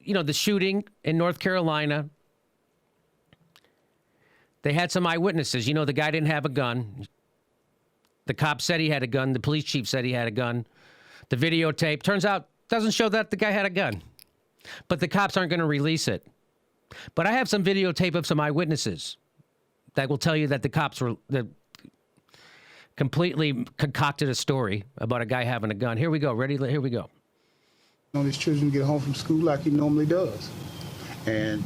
the shooting in North Carolina. They had some eyewitnesses. The guy didn't have a gun. The cop said he had a gun. The police chief said he had a gun. The videotape, turns out, doesn't show that the guy had a gun. But the cops aren't going to release it. But I have some videotape of some eyewitnesses that will tell you that the cops completely concocted a story about a guy having a gun. Here we go. Ready? Here we go. His children get home from school like he normally does. And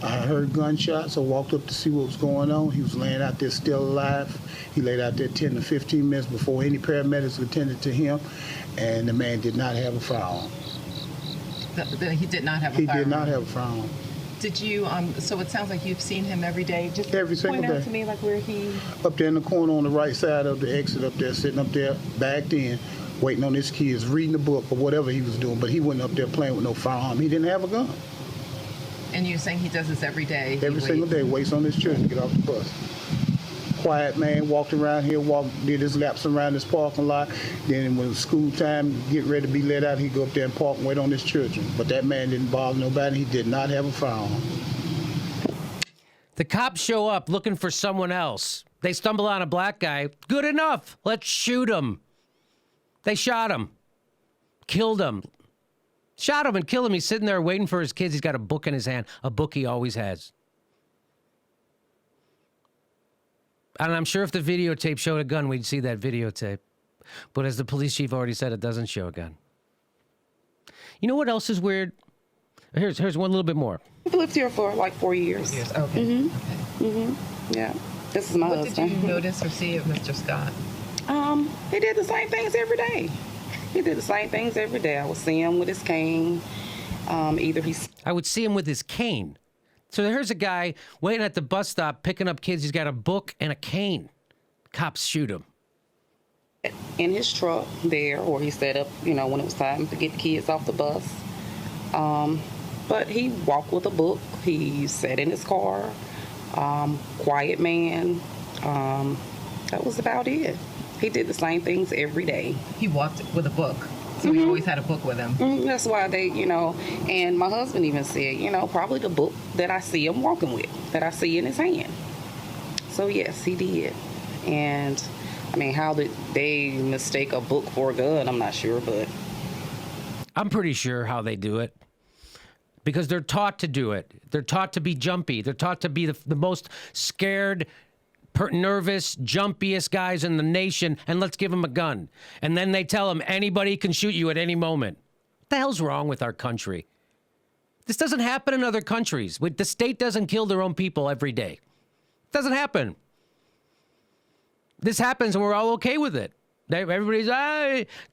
I heard gunshots. I walked up to see what was going on. He was laying out there still alive. He laid out there 10 to 15 minutes before any paramedics attended to him, and the man did not have a firearm. He did not have a firearm? He did not have a firearm. Did you, so it sounds like you've seen him every day. Just every single day. Point out to me like where he... Up there in the corner on the right side of the exit up there, sitting up there, backed in, waiting on his kids, reading a book or whatever he was doing, but he wasn't up there playing with no firearm. He didn't have a gun. And you're saying he does this every day? Every single day, waits on his children to get off the bus. Quiet man, walked around here, did his laps around this parking lot. Then when it was school time, get ready to be let out, he'd go up there and park and wait on his children. But that man didn't bother nobody. He did not have a firearm. The cops show up looking for someone else. They stumble on a black guy. Good enough. Let's shoot him. They shot him. Killed him. Shot him and killed him. He's sitting there waiting for his kids. He's got a book in his hand. A book he always has. And I'm sure if the videotape showed a gun, we'd see that videotape. But as the police chief already said, it doesn't show a gun. You know what else is weird? Here's one little bit more. We've lived here for like 4 years. Okay. Yeah. This is my husband. What did you notice or see of Mr. Scott? He did the same things every day. I would see him with his cane. I would see him with his cane. So here's a guy waiting at the bus stop, picking up kids. He's got a book and a cane. Cops shoot him. In his truck there, or he set up, when it was time to get the kids off the bus. But he walked with a book. He sat in his car. Quiet man. That was about it. He did the same things every day. He walked with a book. So he always had a book with him. That's why they, and my husband even said, probably the book that I see him walking with, that I see in his hand. So yes, he did. And how did they mistake a book for a gun? I'm not sure, but. I'm pretty sure how they do it. Because they're taught to do it. They're taught to be jumpy. They're taught to be the most scared, nervous, jumpiest guys in the nation, and let's give them a gun. And then they tell them anybody can shoot you at any moment. What the hell's wrong with our country? This doesn't happen in other countries. The state doesn't kill their own people every day. It doesn't happen. This happens and we're all okay with it. Everybody's,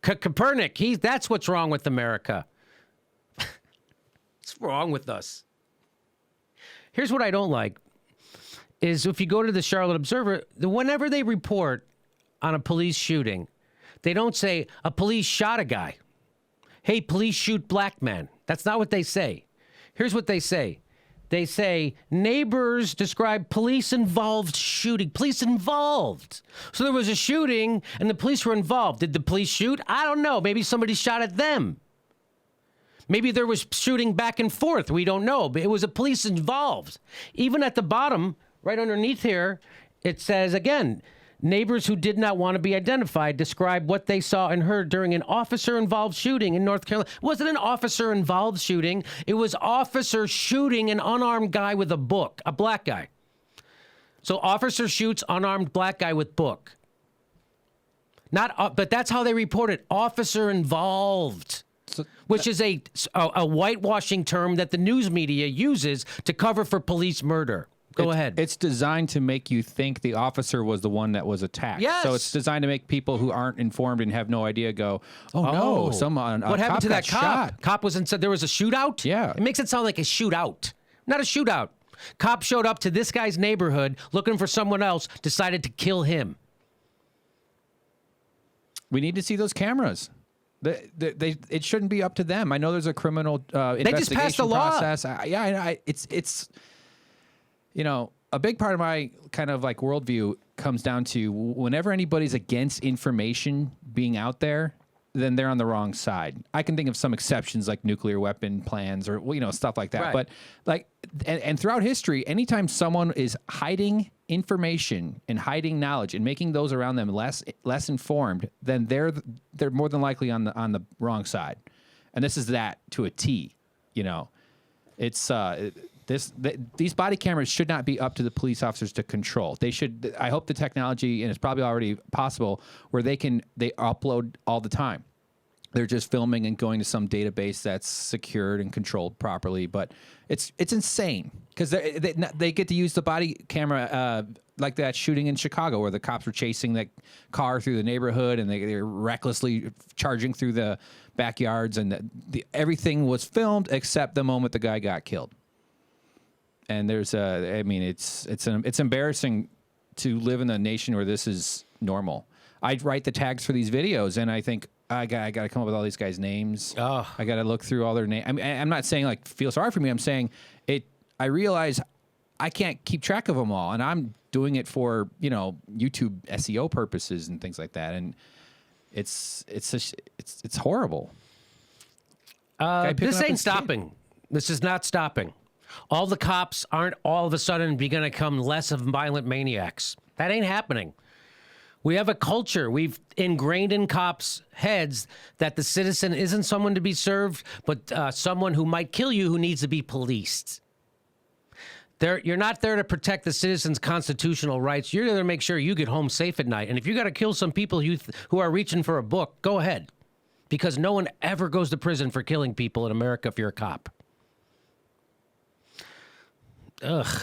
Copernic, that's what's wrong with America. What's wrong with us? Here's what I don't like. Is if you go to the Charlotte Observer, whenever they report on a police shooting, they don't say, a police shot a guy. Hey, police shoot black men. That's not what they say. Here's what they say. They say, neighbors describe police-involved shooting. Police involved. So there was a shooting, and the police were involved. Did the police shoot? I don't know. Maybe somebody shot at them. Maybe there was shooting back and forth. We don't know. But it was a police involved. Even at the bottom, right underneath here, it says, again, neighbors who did not want to be identified describe what they saw and heard during an officer-involved shooting in North Carolina. It wasn't an officer-involved shooting. It was officer shooting an unarmed guy with a book, a black guy. So officer shoots unarmed black guy with book. But that's how they report it, officer-involved. Which is a whitewashing term that the news media uses to cover for police murder. Go ahead. It's designed to make you think the officer was the one that was attacked. Yes. So it's designed to make people who aren't informed and have no idea go, no, someone. What happened to that cop? Shot. Cop was said there was a shootout? Yeah. It makes it sound like a shootout. Not a shootout. Cop showed up to this guy's neighborhood looking for someone else, decided to kill him. We need to see those cameras. It shouldn't be up to them. I know there's a criminal investigation they just passed the law. process. It's a big part of my kind of like worldview comes down to whenever anybody's against information being out there, then they're on the wrong side. I can think of some exceptions like nuclear weapon plans or stuff like that. Right. But like, and throughout history, anytime someone is hiding information and hiding knowledge and making those around them less informed, then they're more than likely on the wrong side. And this is that to a T. It's these body cameras should not be up to the police officers to control. They should. I hope the technology, and it's probably already possible, where they upload all the time. They're just filming and going to some database that's secured and controlled properly. But it's insane because they get to use the body camera like that shooting in Chicago where the cops were chasing that car through the neighborhood and they're recklessly charging through the backyards and everything was filmed except the moment the guy got killed. And there's it's embarrassing to live in a nation where this is normal. I write the tags for these videos, and I think I got to come up with all these guys' names. Oh. I got to look through all their names. I mean, I'm not saying like feel sorry for me. I'm saying I realize I can't keep track of them all, and I'm doing it for YouTube SEO purposes and things like that. And it's horrible. This ain't stopping. This is not stopping. All the cops aren't all of a sudden going to become less of violent maniacs. That ain't happening. We have a culture. We've ingrained in cops' heads that the citizen isn't someone to be served, but someone who might kill you who needs to be policed. You're not there to protect the citizen's constitutional rights. You're there to make sure you get home safe at night. And if you got to kill some people who are reaching for a book, go ahead. Because no one ever goes to prison for killing people in America if you're a cop. Ugh.